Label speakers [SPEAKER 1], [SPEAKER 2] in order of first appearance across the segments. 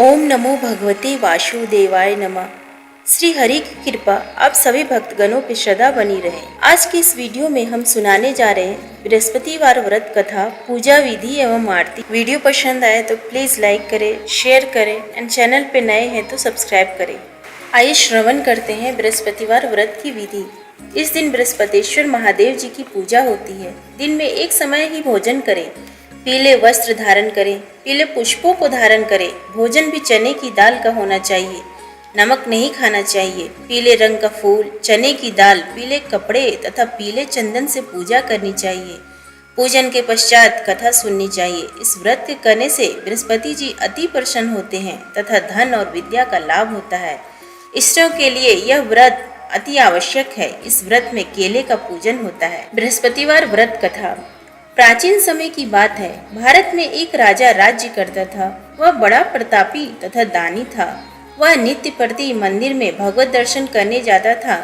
[SPEAKER 1] ओम नमो भगवते वासुदेवाय नमः। श्री हरि की कृपा आप सभी भक्तगणों पे सदा बनी रहे। आज की इस वीडियो में हम सुनाने जा रहे हैं बृहस्पतिवार व्रत कथा, पूजा विधि एवं आरती। वीडियो पसंद आए तो प्लीज लाइक करें, शेयर करें एंड चैनल पे नए हैं तो सब्सक्राइब करें। आइए श्रवण करते हैं बृहस्पतिवार व्रत की विधि। इस दिन बृहस्पतिश्वर महादेव जी की पूजा होती है। दिन में एक समय ही भोजन करें, पीले वस्त्र धारण करें, पीले पुष्पों को धारण करें। भोजन भी चने की दाल का होना चाहिए, नमक नहीं खाना चाहिए। पीले रंग का फूल, चने की दाल, पीले कपड़े तथा पीले चंदन से पूजा करनी चाहिए। पूजन के पश्चात कथा सुननी चाहिए। इस व्रत के करने से बृहस्पति जी अति प्रसन्न होते हैं तथा धन और विद्या का लाभ होता है। इष्टों के लिए यह व्रत अति आवश्यक है। इस व्रत में केले का पूजन होता है। बृहस्पतिवार व्रत कथा। प्राचीन समय की बात है। भारत में एक राजा राज्य करता था। वह बड़ा प्रतापी तथा दानी था। वह नित्य प्रति मंदिर में भगवत दर्शन करने जाता था।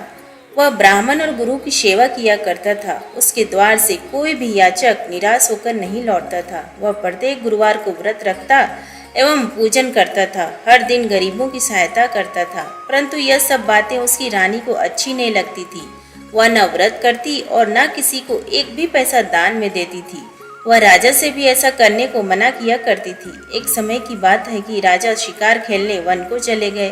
[SPEAKER 1] वह ब्राह्मण और गुरु की सेवा किया करता था। उसके द्वार से कोई भी याचक निराश होकर नहीं लौटता था। वह प्रत्येक गुरुवार को व्रत रखता एवं पूजन करता था। हर दिन गरीबों की सहायता करता था। परंतु यह सब बातें उसकी रानी को अच्छी नहीं लगती थी। वह न व्रत करती और न किसी को एक भी पैसा दान में देती थी। वह राजा से भी ऐसा करने को मना किया करती थी। एक समय की बात है कि राजा शिकार खेलने वन को चले गए।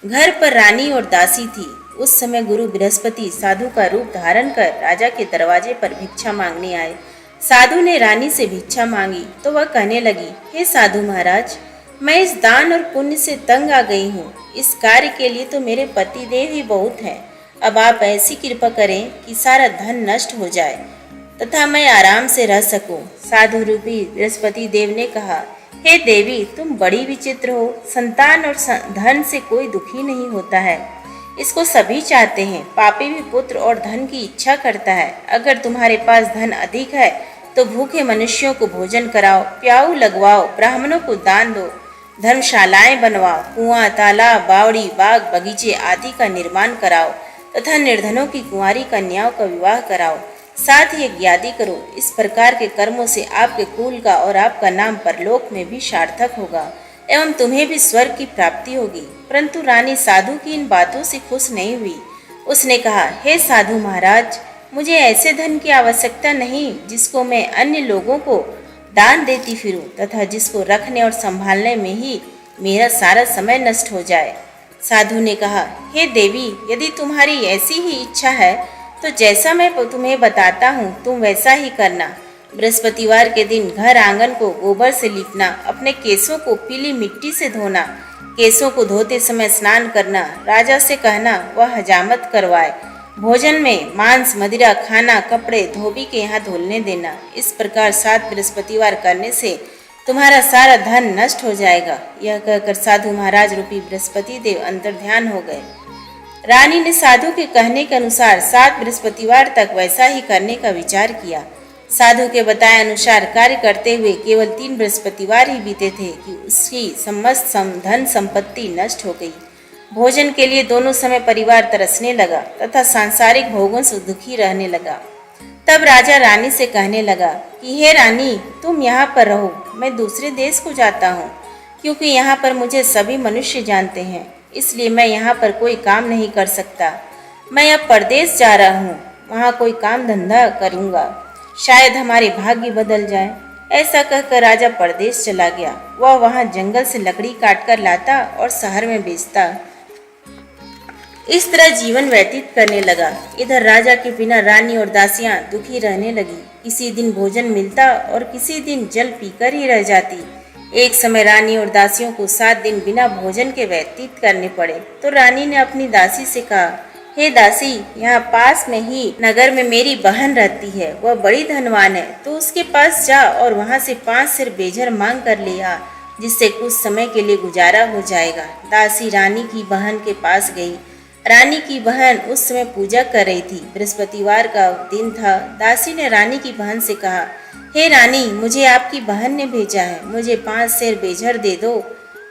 [SPEAKER 1] घर पर रानी और दासी थी। उस समय गुरु बृहस्पति साधु का रूप धारण कर राजा के दरवाजे पर भिक्षा मांगने आए। साधु ने रानी से भिक्षा मांगी तो वह कहने लगी, हे साधु महाराज, मैं इस दान और पुण्य से तंग आ गई हूँ। इस कार्य के लिए तो मेरे पति देव ही बहुत हैं। अब आप ऐसी कृपा करें कि सारा धन नष्ट हो जाए तथा मैं आराम से रह सकूं। साधु रूपी बृहस्पति देव ने कहा, हे देवी, तुम बड़ी विचित्र हो। संतान और धन से कोई दुखी नहीं होता है, इसको सभी चाहते हैं। पापी भी पुत्र और धन की इच्छा करता है। अगर तुम्हारे पास धन अधिक है तो भूखे मनुष्यों को भोजन कराओ, प्याऊ लगवाओ, ब्राह्मणों को दान दो, धर्मशालाएं बनवाओ, कुआं, तालाब, बावड़ी, बाग, बगीचे आदि का निर्माण कराओ तथा निर्धनों की कुंवारी कन्याओं का विवाह कराओ। साथ ही यज्ञादि करो। इस प्रकार के कर्मों से आपके कुल का और आपका नाम परलोक में भी सार्थक होगा एवं तुम्हें भी स्वर्ग की प्राप्ति होगी। परंतु रानी साधु की इन बातों से खुश नहीं हुई। उसने कहा, हे साधु महाराज, मुझे ऐसे धन की आवश्यकता नहीं जिसको मैं अन्य लोगों को दान देती फिरूं तथा जिसको रखने और संभालने में ही मेरा सारा समय नष्ट हो जाए। साधु ने कहा, हे देवी, यदि तुम्हारी ऐसी ही इच्छा है तो जैसा मैं तुम्हें बताता हूँ तुम वैसा ही करना। बृहस्पतिवार के दिन घर आंगन को गोबर से लीपना, अपने केसों को पीली मिट्टी से धोना, केसों को धोते समय स्नान करना, राजा से कहना वह हजामत करवाए, भोजन में मांस, मदिरा खाना, कपड़े धोबी के यहाँ धुलने देना। इस प्रकार 7 बृहस्पतिवार करने से तुम्हारा सारा धन नष्ट हो जाएगा। यह कहकर साधु महाराज रूपी बृहस्पति देव अंतर्ध्यान हो गए। रानी ने साधु के कहने के अनुसार 7 बृहस्पतिवार तक वैसा ही करने का विचार किया। साधु के बताए अनुसार कार्य करते हुए केवल 3 बृहस्पतिवार ही बीते थे कि उसकी समस्त धन संपत्ति नष्ट हो गई। भोजन के लिए दोनों समय परिवार तरसने लगा तथा सांसारिक भोगों से दुखी रहने लगा। तब राजा रानी से कहने लगा कि हे रानी, तुम यहाँ पर रहो, मैं दूसरे देश को जाता हूँ, क्योंकि यहाँ पर मुझे सभी मनुष्य जानते हैं, इसलिए मैं यहाँ पर कोई काम नहीं कर सकता। मैं अब परदेश जा रहा हूँ, वहाँ कोई काम धंधा करूँगा, शायद हमारे भाग्य बदल जाए। ऐसा कहकर राजा परदेश चला गया। वह वहाँ जंगल से लकड़ी काट कर लाता और शहर में बेचता। इस तरह जीवन व्यतीत करने लगा। इधर राजा के बिना रानी और दासियां दुखी रहने लगी। किसी दिन भोजन मिलता और किसी दिन जल पीकर ही रह जाती। एक समय रानी और दासियों को 7 दिन बिना भोजन के व्यतीत करने पड़े। तो रानी ने अपनी दासी से कहा, हे दासी, यहाँ पास में ही नगर में मेरी बहन रहती है, वह बड़ी धनवान है, तो उसके पास जा और वहाँ से 5 सिर बेझर मांग कर ले आ, जिससे कुछ समय के लिए गुजारा हो जाएगा। दासी रानी की बहन के पास गई। रानी की बहन उस समय पूजा कर रही थी। बृहस्पतिवार का दिन था। दासी ने रानी की बहन से कहा, हे रानी, मुझे आपकी बहन ने भेजा है, मुझे 5 सेर बेझर दे दो।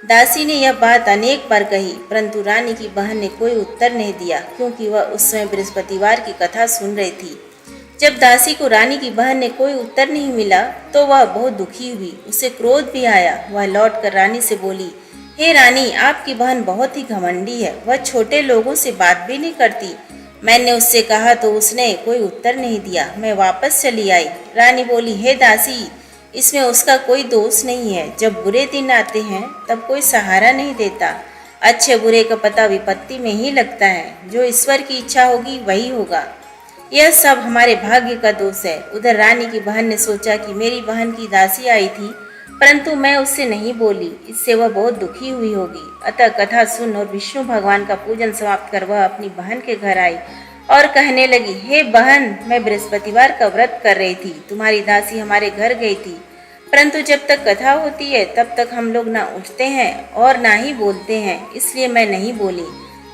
[SPEAKER 1] दासी ने यह बात अनेक बार कही, परंतु रानी की बहन ने कोई उत्तर नहीं दिया, क्योंकि वह उस समय बृहस्पतिवार की कथा सुन रही थी। जब दासी को रानी की बहन ने कोई उत्तर नहीं मिला तो वह बहुत दुखी हुई। उसे क्रोध भी आया। वह लौटकर रानी से बोली, हे रानी, आपकी बहन बहुत ही घमंडी है, वह छोटे लोगों से बात भी नहीं करती। मैंने उससे कहा तो उसने कोई उत्तर नहीं दिया। मैं वापस चली आई। रानी बोली, हे दासी, इसमें उसका कोई दोष नहीं है। जब बुरे दिन आते हैं तब कोई सहारा नहीं देता। अच्छे बुरे का पता विपत्ति में ही लगता है। जो ईश्वर की इच्छा होगी वही होगा। यह सब हमारे भाग्य का दोष है। उधर रानी की बहन ने सोचा कि मेरी बहन की दासी आई थी, परंतु मैं उससे नहीं बोली, इससे वह बहुत दुखी हुई होगी। अतः कथा सुन और विष्णु भगवान का पूजन समाप्त कर वह अपनी बहन के घर आई और कहने लगी, हे बहन, मैं बृहस्पतिवार का व्रत कर रही थी। तुम्हारी दासी हमारे घर गई थी, परंतु जब तक कथा होती है तब तक हम लोग ना उठते हैं और ना ही बोलते हैं, इसलिए मैं नहीं बोली।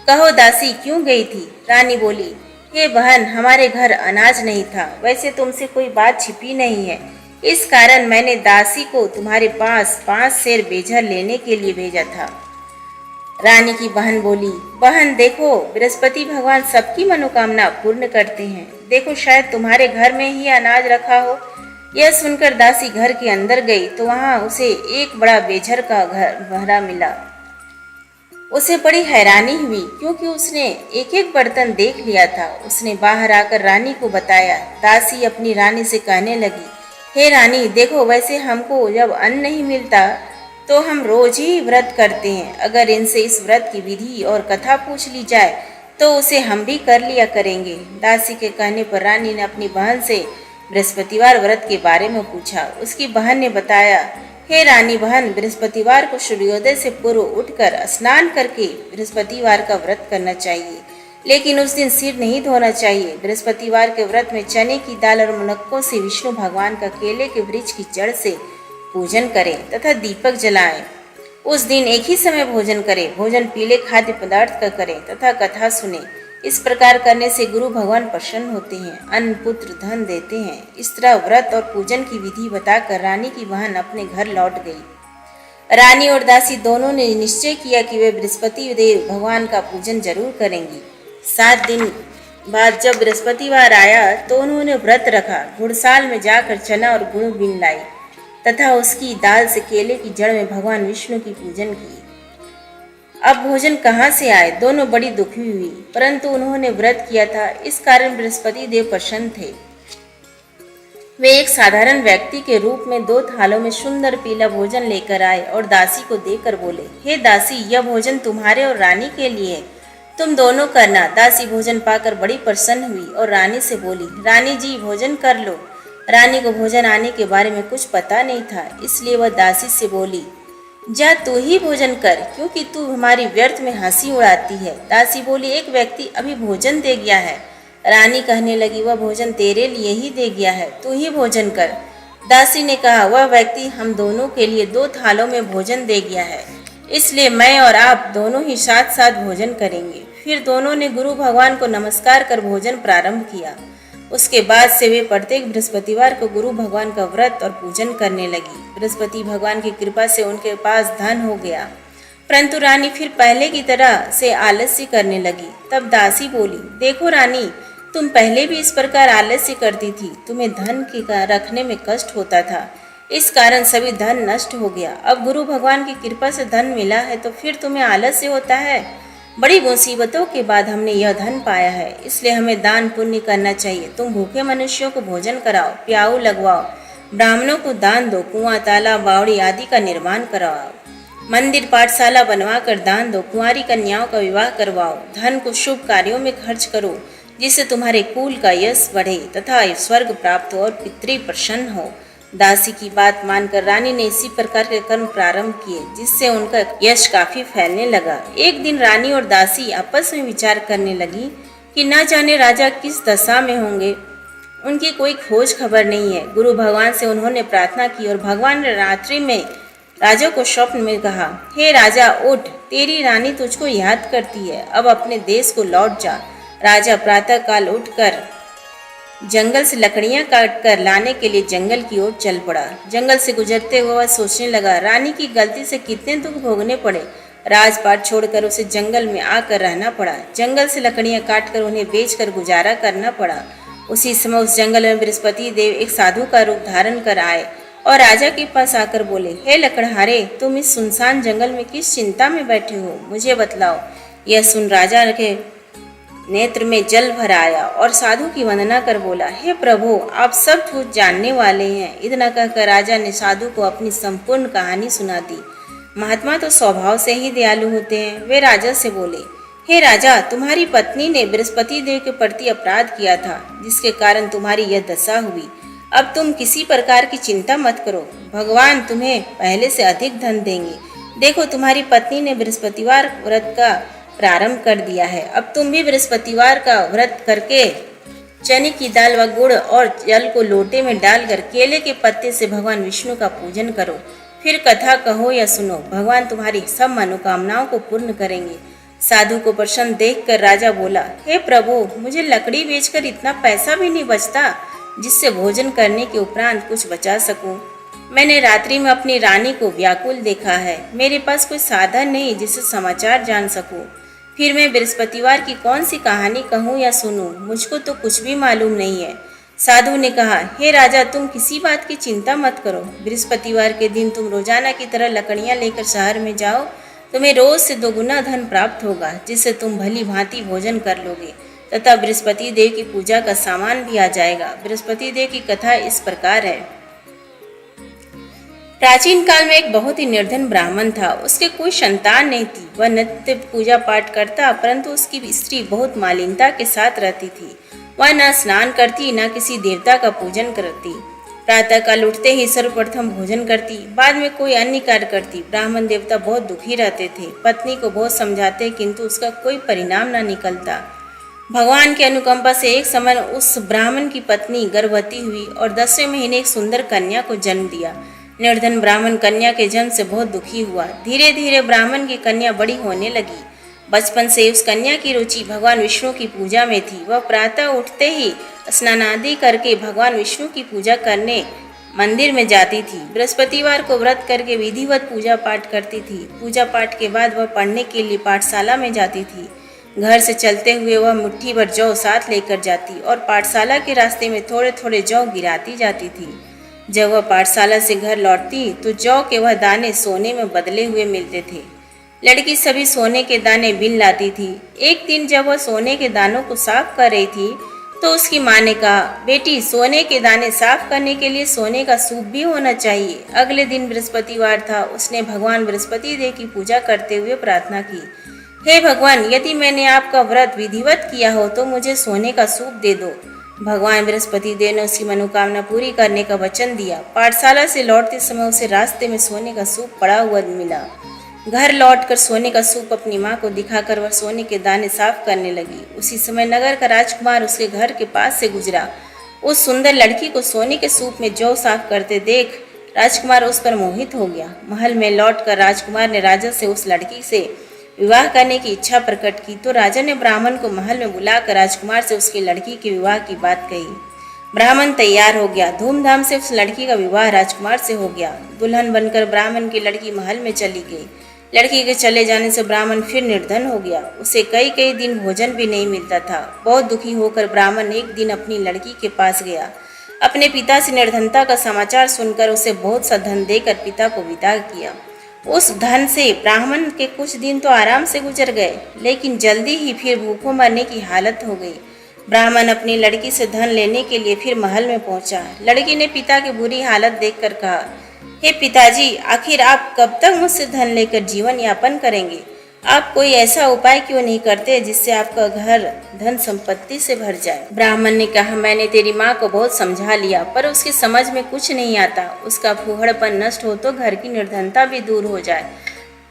[SPEAKER 1] कहो दासी, क्यों गई थी? रानी बोली, हे बहन, हमारे घर अनाज नहीं था। वैसे तुमसे कोई बात छिपी नहीं है, इस कारण मैंने दासी को तुम्हारे पास 5 सेर बेझर लेने के लिए भेजा था। रानी की बहन बोली, बहन देखो, बृहस्पति भगवान सबकी मनोकामना पूर्ण करते हैं। देखो, शायद तुम्हारे घर में ही अनाज रखा हो। यह सुनकर दासी घर के अंदर गई तो वहां उसे एक बड़ा बेझर का घर भरा मिला। उसे बड़ी हैरानी हुई, क्योंकि उसने एक एक बर्तन देख लिया था। उसने बाहर आकर रानी को बताया। दासी अपनी रानी से कहने लगी, हे रानी, देखो, वैसे हमको जब अन्न नहीं मिलता तो हम रोज ही व्रत करते हैं। अगर इनसे इस व्रत की विधि और कथा पूछ ली जाए तो उसे हम भी कर लिया करेंगे। दासी के कहने पर रानी ने अपनी बहन से बृहस्पतिवार व्रत के बारे में पूछा। उसकी बहन ने बताया, हे रानी बहन, बृहस्पतिवार को सूर्योदय से पूर्व उठकर स्नान करके बृहस्पतिवार का व्रत करना चाहिए, लेकिन उस दिन सिर नहीं धोना चाहिए। बृहस्पतिवार के व्रत में चने की दाल और मुनक्कों से विष्णु भगवान का केले के वृक्ष की जड़ से पूजन करें तथा दीपक जलाएं। उस दिन एक ही समय भोजन करें। भोजन पीले खाद्य पदार्थ का करें तथा कथा सुने। इस प्रकार करने से गुरु भगवान प्रसन्न होते हैं, अन्न पुत्र धन देते हैं। इस तरह व्रत और पूजन की विधि बताकर रानी की बहन अपने घर लौट गई। रानी और दासी दोनों ने निश्चय किया कि वे बृहस्पति देव भगवान का पूजन जरूर करेंगी। 7 दिन बाद जब बृहस्पतिवार आया तो उन्होंने व्रत रखा। घुड़साल में जाकर चना और गुड़ बीन लाई तथा उसकी दाल से केले की जड़ में भगवान विष्णु की पूजन की। अब भोजन कहाँ से आए? दोनों बड़ी दुखी हुई, परंतु उन्होंने व्रत किया था, इस कारण बृहस्पति देव प्रसन्न थे। वे एक साधारण व्यक्ति के रूप में 2 थालों में सुंदर पीला भोजन लेकर आए और दासी को देकर बोले, हे दासी, यह भोजन तुम्हारे और रानी के लिए है, तुम दोनों करना। दासी भोजन पाकर बड़ी प्रसन्न हुई और रानी से बोली, रानी जी, भोजन कर लो। रानी को भोजन आने के बारे में कुछ पता नहीं था, इसलिए वह दासी से बोली, जा तू ही भोजन कर, क्योंकि तू हमारी व्यर्थ में हंसी उड़ाती है। दासी बोली, एक व्यक्ति अभी भोजन दे गया है। रानी कहने लगी, वह भोजन तेरे लिए ही दे गया है, तू ही भोजन कर। दासी ने कहा, वह व्यक्ति हम दोनों के लिए 2 थालों में भोजन दे गया है, इसलिए मैं और आप दोनों ही साथ साथ भोजन करेंगे। फिर दोनों ने गुरु भगवान को नमस्कार कर भोजन प्रारंभ किया। उसके बाद से वे प्रत्येक बृहस्पतिवार को गुरु भगवान का व्रत और पूजन करने लगी। बृहस्पति भगवान की कृपा से उनके पास धन हो गया, परंतु रानी फिर पहले की तरह से आलस्य करने लगी। तब दासी बोली, देखो रानी, तुम पहले भी इस प्रकार आलस्य करती थी, तुम्हें धन के रखने में कष्ट होता था, इस कारण सभी धन नष्ट हो गया। अब गुरु भगवान की कृपा से धन मिला है तो फिर तुम्हें आलस्य होता है। बड़ी मुसीबतों के बाद हमने यह धन पाया है, इसलिए हमें दान पुण्य करना चाहिए। तुम भूखे मनुष्यों को भोजन कराओ, प्याऊ लगवाओ, ब्राह्मणों को दान दो, कुआं, तालाब, बावड़ी आदि का निर्माण करवाओ, मंदिर पाठशाला बनवा कर दान दो, कुंवारी कन्याओं का विवाह करवाओ, धन को शुभ कार्यों में खर्च करो, जिससे तुम्हारे कुल का यश बढ़े तथा स्वर्ग प्राप्त हो और पितृ प्रसन्न हो। दासी की बात मानकर रानी ने इसी प्रकार के कर्म प्रारंभ किए, जिससे उनका यश काफी फैलने लगा। एक दिन रानी और दासी आपस में विचार करने लगी कि न जाने राजा किस दशा में होंगे, उनकी कोई खोज खबर नहीं है। गुरु भगवान से उन्होंने प्रार्थना की और भगवान ने रात्रि में राजा को स्वप्न में कहा, हे राजा, उठ, तेरी रानी तुझको याद करती है, अब अपने देश को लौट जा। राजा प्रातः काल उठकर जंगल से लकड़ियां काटकर लाने के लिए जंगल की ओर चल पड़ा। जंगल से गुजरते हुए वह सोचने लगा, रानी की गलती से कितने दुख भोगने पड़े। राजपाट छोड़कर उसे जंगल में आकर रहना पड़ा। जंगल से लकड़ियां काटकर उन्हें बेचकर गुजारा करना पड़ा। उसी समय उस जंगल में बृहस्पति देव एक साधु का रूप धारण कर आए और राजा के पास आकर बोले, हे लकड़हारे, तुम इस सुनसान जंगल में किस चिंता में बैठे हो, मुझे बतलाओ। यह सुन राजा के नेत्र में जल भर आया और साधु की वंदना कर बोला, हे प्रभु, आप सब कुछ जानने वाले हैं। इतना कहकर राजा ने साधु को अपनी संपूर्ण कहानी सुना दी। महात्मा तो स्वभाव से ही दयालु होते हैं। वे राजा से बोले, हे राजा, तुम्हारी पत्नी ने बृहस्पति देव के प्रति अपराध किया था, जिसके कारण तुम्हारी यह दशा हुई। अब तुम किसी प्रकार की चिंता मत करो, भगवान तुम्हें पहले से अधिक धन देंगे। देखो, तुम्हारी पत्नी ने बृहस्पतिवार व्रत का प्रारंभ कर दिया है। अब तुम भी बृहस्पतिवार का व्रत करके चने की दाल व गुड़ और जल को लोटे में डालकर केले के पत्ते से भगवान विष्णु का पूजन करो। फिर कथा कहो या सुनो, भगवान तुम्हारी सब मनोकामनाओं को पूर्ण करेंगे। साधु को प्रसन्न देखकर राजा बोला, हे प्रभु, मुझे लकड़ी बेचकर इतना पैसा भी नहीं बचता जिससे भोजन करने के उपरांत कुछ बचा सकूं। मैंने रात्रि में अपनी रानी को व्याकुल देखा है। मेरे पास कोई साधन नहीं जिससे समाचार जान सकूं। फिर मैं बृहस्पतिवार की कौन सी कहानी कहूँ या सुनूं, मुझको तो कुछ भी मालूम नहीं है। साधु ने कहा, हे राजा, तुम किसी बात की चिंता मत करो। बृहस्पतिवार के दिन तुम रोजाना की तरह लकड़ियाँ लेकर शहर में जाओ। तुम्हें रोज से 2 गुना धन प्राप्त होगा, जिससे तुम भली भांति भोजन कर लोगे तथा बृहस्पति देव की पूजा का सामान भी आ जाएगा। बृहस्पति देव की कथा इस प्रकार है। प्राचीन काल में एक बहुत ही निर्धन ब्राह्मण था। उसके कोई संतान नहीं थी। वह नित्य पूजा पाठ करता, परंतु उसकी स्त्री बहुत मालिनता के साथ रहती थी। वह न स्नान करती, न किसी देवता का पूजन करती। प्रातः काल उठते ही सर्वप्रथम भोजन करती, बाद में कोई अन्य कार्य करती। ब्राह्मण देवता बहुत दुखी रहते थे। पत्नी को बहुत समझाते, किंतु उसका कोई परिणाम न निकलता। भगवान की अनुकंपा से एक समय उस ब्राह्मण की पत्नी गर्भवती हुई और 10वें महीने एक सुंदर कन्या को जन्म दिया। निर्धन ब्राह्मण कन्या के जन्म से बहुत दुखी हुआ। धीरे धीरे ब्राह्मण की कन्या बड़ी होने लगी। बचपन से उस कन्या की रुचि भगवान विष्णु की पूजा में थी। वह प्रातः उठते ही स्नान आदि करके भगवान विष्णु की पूजा करने मंदिर में जाती थी। बृहस्पतिवार को व्रत करके विधिवत पूजा पाठ करती थी। पूजा पाठ के बाद वह पढ़ने के लिए पाठशाला में जाती थी। घर से चलते हुए वह मुट्ठी भर जौ साथ लेकर जाती और पाठशाला के रास्ते में थोड़े थोड़े जौ गिराती जाती थी। जब वह पाठशाला से घर लौटती तो जौ के वह दाने सोने में बदले हुए मिलते थे। लड़की सभी सोने के दाने बिन लाती थी। एक दिन जब वह सोने के दानों को साफ कर रही थी तो उसकी माँ ने कहा, बेटी, सोने के दाने साफ करने के लिए सोने का सूप भी होना चाहिए। अगले दिन बृहस्पतिवार था। उसने भगवान बृहस्पति देव की पूजा करते हुए प्रार्थना की, हे भगवान, यदि मैंने आपका व्रत विधिवत किया हो तो मुझे सोने का सूप दे दो। भगवान बृहस्पति देव ने उसकी मनोकामना पूरी करने का वचन दिया। पाठशाला से लौटते समय उसे रास्ते में सोने का सूप पड़ा हुआ मिला। घर लौटकर सोने का सूप अपनी माँ को दिखाकर वह सोने के दाने साफ करने लगी। उसी समय नगर का राजकुमार उसके घर के पास से गुजरा। उस सुंदर लड़की को सोने के सूप में जौ साफ करते देख राजकुमार उस पर मोहित हो गया। महल में लौटकर राजकुमार ने राजा से उस लड़की से विवाह करने की इच्छा प्रकट की तो राजा ने ब्राह्मण को महल में बुलाकर राजकुमार से उसकी लड़की के विवाह की बात कही। ब्राह्मण तैयार हो गया। धूमधाम से उस लड़की का विवाह राजकुमार से हो गया। दुल्हन बनकर ब्राह्मण की लड़की महल में चली गई। लड़की के चले जाने से ब्राह्मण फिर निर्धन हो गया। उसे कई कई दिन भोजन भी नहीं मिलता था। बहुत दुखी होकर ब्राह्मण एक दिन अपनी लड़की के पास गया। अपने पिता से निर्धनता का समाचार सुनकर उसे बहुत सा धन देकर पिता को विदा किया। उस धन से ब्राह्मण के कुछ दिन तो आराम से गुजर गए, लेकिन जल्दी ही फिर भूखों मरने की हालत हो गई। ब्राह्मण अपनी लड़की से धन लेने के लिए फिर महल में पहुंचा। लड़की ने पिता की बुरी हालत देखकर कहा, हे पिताजी, आखिर आप कब तक मुझसे धन लेकर जीवन यापन करेंगे? आप कोई ऐसा उपाय क्यों नहीं करते जिससे आपका घर धन संपत्ति से भर जाए? ब्राह्मण ने कहा, मैंने तेरी माँ को बहुत समझा लिया, पर उसकी समझ में कुछ नहीं आता। उसका फूहड़पन नष्ट हो तो घर की निर्धनता भी दूर हो जाए।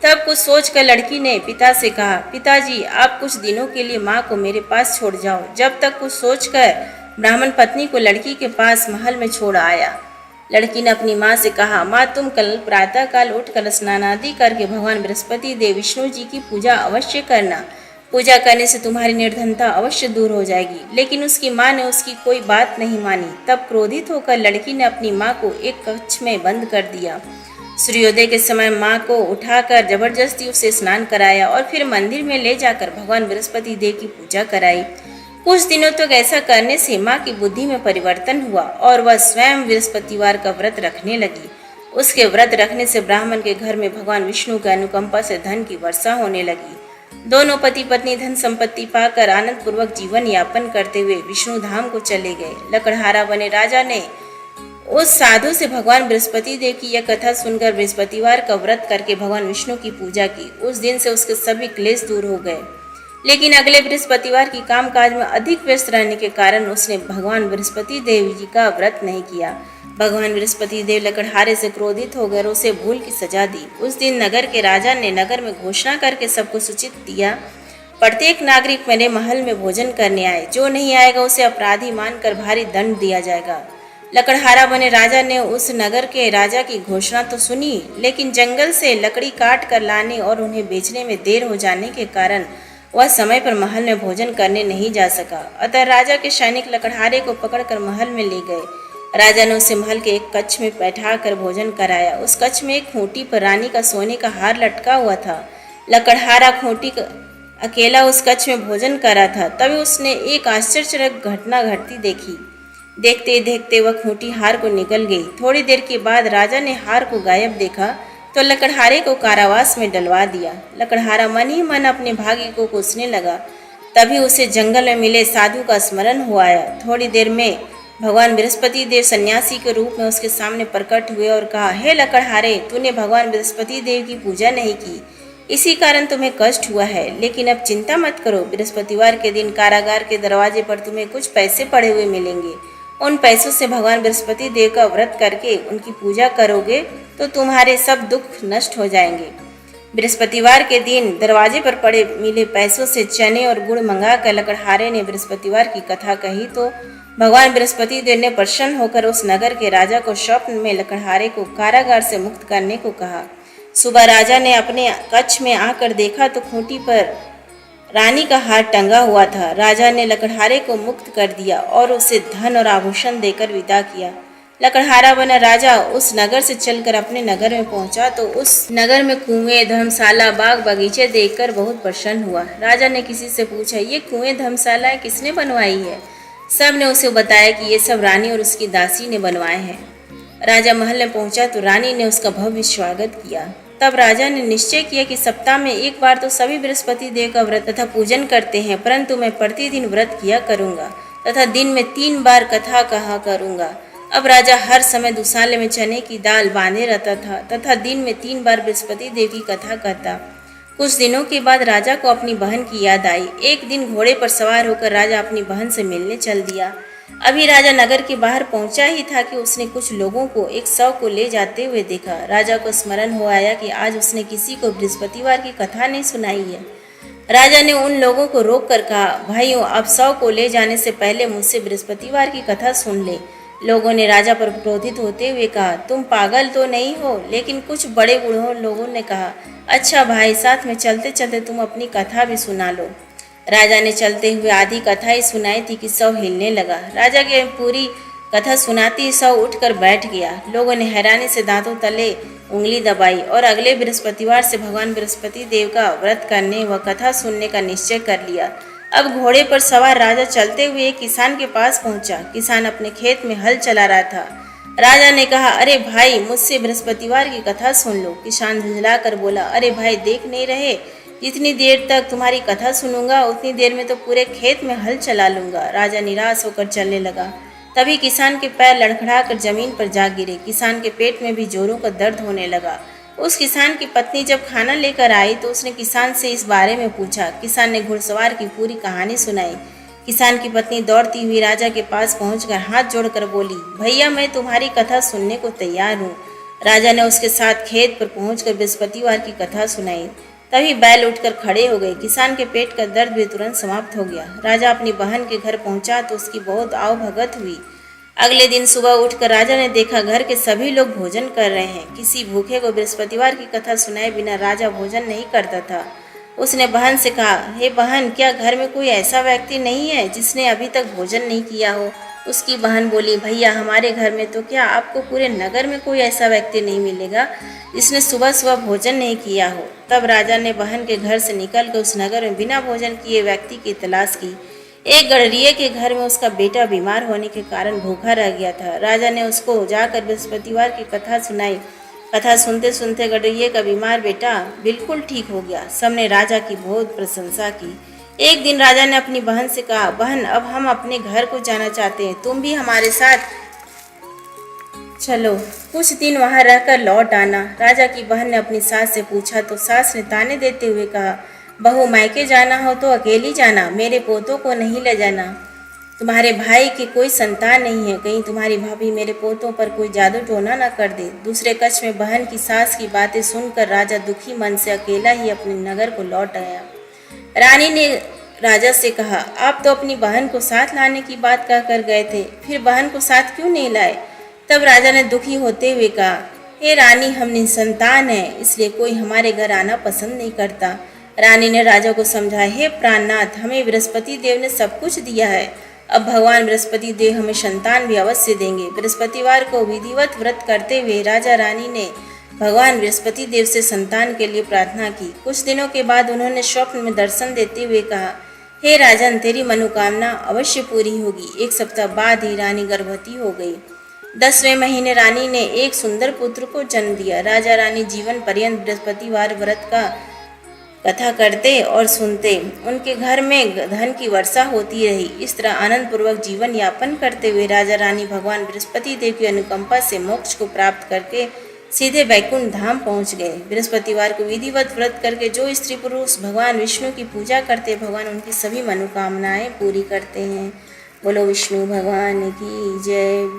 [SPEAKER 1] तब कुछ सोचकर लड़की ने पिता से कहा, पिताजी, आप कुछ दिनों के लिए माँ को मेरे पास छोड़ जाओ। जब तक कुछ सोचकर ब्राह्मण पत्नी को लड़की के पास महल में छोड़ आया। लड़की ने अपनी माँ से कहा, माँ, तुम कल प्रातः काल उठकर स्नान आदि करके भगवान बृहस्पति देव विष्णु जी की पूजा अवश्य करना। पूजा करने से तुम्हारी निर्धनता अवश्य दूर हो जाएगी। लेकिन उसकी माँ ने उसकी कोई बात नहीं मानी। तब क्रोधित होकर लड़की ने अपनी माँ को एक कक्ष में बंद कर दिया। सूर्योदय के समय माँ को उठाकर जबरदस्ती उसे स्नान कराया और फिर मंदिर में ले जाकर भगवान बृहस्पति देव की पूजा कराई। कुछ दिनों तक ऐसा करने से माँ की बुद्धि में परिवर्तन हुआ और वह स्वयं बृहस्पतिवार का व्रत रखने लगी। उसके व्रत रखने से ब्राह्मण के घर में भगवान विष्णु की अनुकंपा से धन की वर्षा होने लगी। दोनों पति पत्नी धन संपत्ति पाकर आनंद पूर्वक जीवन यापन करते हुए विष्णु धाम को चले गए। लकड़हारा बने राजा ने उस साधु से भगवान बृहस्पति देव की यह कथा सुनकर बृहस्पतिवार का व्रत करके भगवान विष्णु की पूजा की। उस दिन से उसके सभी क्लेश दूर हो गए। लेकिन अगले बृहस्पतिवार की कामकाज में अधिक व्यस्त रहने के कारण उसने भगवान बृहस्पति देव जी का व्रत नहीं किया। भगवान बृहस्पति देव लकड़हारे से क्रोधित होकर उसे भूल की सजा दी। उस दिन नगर के राजा ने नगर में घोषणा करके सबको सूचित दिया, प्रत्येक नागरिक मेरे महल में भोजन करने आए, जो नहीं आएगा उसे अपराधी मानकर भारी दंड दिया जाएगा। लकड़हारा बने राजा ने उस नगर के राजा की घोषणा तो सुनी, लेकिन जंगल से लकड़ी काट कर लाने और उन्हें बेचने में देर हो जाने के कारण वह समय पर महल में भोजन करने नहीं जा सका। अतः राजा के सैनिक लकड़हारे को पकड़कर महल में ले गए। राजा ने उसे महल के एक कक्ष में बैठा कर भोजन कराया। उस कक्ष में एक खूंटी पर रानी का सोने का हार लटका हुआ था। लकड़हारा खूंटी अकेला उस कक्ष में भोजन कर रहा था। तभी उसने एक आश्चर्यजनक घटना घटती देखी। देखते देखते वह खूंटी हार को निकल गई। थोड़ी देर के बाद राजा ने हार को गायब देखा तो लकड़हारे को कारावास में डलवा दिया। लकड़हारा मन ही मन अपने भाग्य को कोसने लगा। तभी उसे जंगल में मिले साधु का स्मरण हो आया। थोड़ी देर में भगवान बृहस्पति देव सन्यासी के रूप में उसके सामने प्रकट हुए और कहा, हे लकड़हारे, तूने भगवान बृहस्पति देव की पूजा नहीं की, इसी कारण तुम्हें कष्ट हुआ है। लेकिन अब चिंता मत करो, बृहस्पतिवार के दिन कारागार के दरवाजे पर तुम्हें कुछ पैसे पड़े हुए मिलेंगे। उन पैसों से भगवान बृहस्पति देव का व्रत करके उनकी पूजा करोगे तो तुम्हारे सब दुख नष्ट हो जाएंगे। बृहस्पतिवार के दिन दरवाजे पर पड़े मिले पैसों से चने और गुड़ मंगाकर लकड़हारे ने बृहस्पतिवार की कथा कही तो भगवान बृहस्पति देव ने प्रसन्न होकर उस नगर के राजा को स्वप्न में लकड़हारे को कारागार से मुक्त करने को कहा। सुबह राजा ने अपने कक्ष में आकर देखा तो खूंटी पर रानी का हार टंगा हुआ था। राजा ने लकड़हारे को मुक्त कर दिया और उसे धन और आभूषण देकर विदा किया। लकड़हारा बना राजा उस नगर से चलकर अपने नगर में पहुंचा तो उस नगर में कुएं, धर्मशाला, बाग बगीचे देखकर बहुत प्रसन्न हुआ। राजा ने किसी से पूछा, ये कुएं, धर्मशाला किसने बनवाई है? सब ने उसे बताया कि ये सब रानी और उसकी दासी ने बनवाए हैं। राजा महल में पहुंचा तो रानी ने उसका भव्य स्वागत किया। तब राजा ने निश्चय किया कि सप्ताह में एक बार तो सभी बृहस्पति देव का व्रत तथा पूजन करते हैं, परंतु मैं प्रतिदिन व्रत किया करूंगा तथा दिन में 3 बार कथा कहा करूंगा। अब राजा हर समय दुसाले में चने की दाल बांधे रहता था तथा दिन में 3 बार बृहस्पति देव की कथा कहता। कुछ दिनों के बाद राजा को अपनी बहन की याद आई। एक दिन घोड़े पर सवार होकर राजा अपनी बहन से मिलने चल दिया। अभी राजा नगर के बाहर पहुंचा ही था कि उसने कुछ लोगों को एक शव को ले जाते हुए देखा। राजा को स्मरण हो आया कि आज उसने किसी को बृहस्पतिवार की कथा नहीं सुनाई है। राजा ने उन लोगों को रोक कर कहा, भाइयों, आप शव को ले जाने से पहले मुझसे बृहस्पतिवार की कथा सुन ले। लोगों ने राजा पर क्रोधित होते हुए कहा, तुम पागल तो नहीं हो? लेकिन कुछ बड़े बूढ़ों लोगों ने कहा, अच्छा भाई, साथ में चलते चलते तुम अपनी कथा भी सुना लो। राजा ने चलते हुए आधी कथा ही सुनाई थी कि शव हिलने लगा। राजा के पूरी कथा सुनाती शव उठकर बैठ गया। लोगों ने हैरानी से दांतों तले उंगली दबाई और अगले बृहस्पतिवार से भगवान बृहस्पति देव का व्रत करने व कथा सुनने का निश्चय कर लिया। अब घोड़े पर सवार राजा चलते हुए एक किसान के पास पहुंचा। किसान अपने खेत में हल चला रहा था। राजा ने कहा, अरे भाई, मुझसे बृहस्पतिवार की कथा सुन लो। किसान झुंझला कर बोला, अरे भाई, देख नहीं रहे, जितनी देर तक तुम्हारी कथा सुनूंगा उतनी देर में तो पूरे खेत में हल चला लूंगा। राजा निराश होकर चलने लगा। तभी किसान के पैर लड़खड़ा कर जमीन पर जा गिरे। किसान के पेट में भी जोरों का दर्द होने लगा। उस किसान की पत्नी जब खाना लेकर आई तो उसने किसान से इस बारे में पूछा। किसान ने घुड़सवार की पूरी कहानी सुनाई। किसान की पत्नी दौड़ती हुई राजा के पास पहुंचकर हाथ जोड़कर बोली, भैया, मैं तुम्हारी कथा सुनने को तैयार हूँ। राजा ने उसके साथ खेत पर पहुंचकर बृहस्पतिवार की कथा सुनाई। तभी बैल उठकर खड़े हो गए। किसान के पेट का दर्द भी तुरंत समाप्त हो गया। राजा अपनी बहन के घर पहुंचा तो उसकी बहुत आवभगत हुई। अगले दिन सुबह उठकर राजा ने देखा घर के सभी लोग भोजन कर रहे हैं। किसी भूखे को बृहस्पतिवार की कथा सुनाए बिना राजा भोजन नहीं करता था। उसने बहन से कहा, हे बहन, क्या घर में कोई ऐसा व्यक्ति नहीं है जिसने अभी तक भोजन नहीं किया हो? उसकी बहन बोली, भैया, हमारे घर में तो क्या, आपको पूरे नगर में कोई ऐसा व्यक्ति नहीं मिलेगा जिसने सुबह सुबह भोजन नहीं किया हो। तब राजा ने बहन के घर से निकलकर उस नगर में बिना भोजन किए व्यक्ति की तलाश की। एक गडरिये के घर में उसका बेटा बीमार होने के कारण भूखा रह गया था। राजा ने उसको जाकर बृहस्पतिवार की कथा सुनाई। कथा सुनते सुनते गडरिये का बीमार बेटा बिल्कुल ठीक हो गया। सबने राजा की बहुत प्रशंसा की। एक दिन राजा ने अपनी बहन से कहा, बहन, अब हम अपने घर को जाना चाहते हैं, तुम भी हमारे साथ चलो, कुछ दिन वहां रहकर लौट आना। राजा की बहन ने अपनी सास से पूछा तो सास ने ताने देते हुए कहा, बहू, मायके जाना हो तो अकेली जाना, मेरे पोतों को नहीं ले जाना। तुम्हारे भाई की कोई संतान नहीं है, कहीं तुम्हारी भाभी मेरे पोतों पर कोई जादू टोना न कर दे। दूसरे कक्ष में बहन की सास की बातें सुनकर राजा दुखी मन से अकेला ही अपने नगर को लौट आया। रानी ने राजा से कहा, आप तो अपनी बहन को साथ लाने की बात कहकर गए थे, फिर बहन को साथ क्यों नहीं लाए? तब राजा ने दुखी होते हुए कहा, हे रानी, हम निसंतान हैं, इसलिए कोई हमारे घर आना पसंद नहीं करता। रानी ने राजा को समझाया, हे प्राणनाथ, हमें बृहस्पति देव ने सब कुछ दिया है, अब भगवान बृहस्पति देव हमें संतान भी अवश्य देंगे। बृहस्पतिवार को विधिवत व्रत करते हुए राजा रानी ने भगवान बृहस्पति देव से संतान के लिए प्रार्थना की। कुछ दिनों के बाद उन्होंने स्वप्न में दर्शन देते हुए कहा, हे राजन, तेरी मनोकामना अवश्य पूरी होगी। एक सप्ताह बाद ही रानी गर्भवती हो गई। 10वें महीने रानी ने एक सुंदर पुत्र को जन्म दिया। राजा रानी जीवन पर्यंत बृहस्पतिवार व्रत का कथा करते और सुनते। उनके घर में धन की वर्षा होती रही। इस तरह आनंद पूर्वक जीवन यापन करते हुए राजा रानी भगवान बृहस्पति देव की अनुकंपा से मोक्ष को प्राप्त करके सीधे वैकुंठ धाम पहुंच गए। बृहस्पतिवार को विधिवत व्रत करके जो स्त्री पुरुष भगवान विष्णु की पूजा करते, भगवान उनकी सभी मनोकामनाएं पूरी करते हैं। बोलो विष्णु भगवान की जय।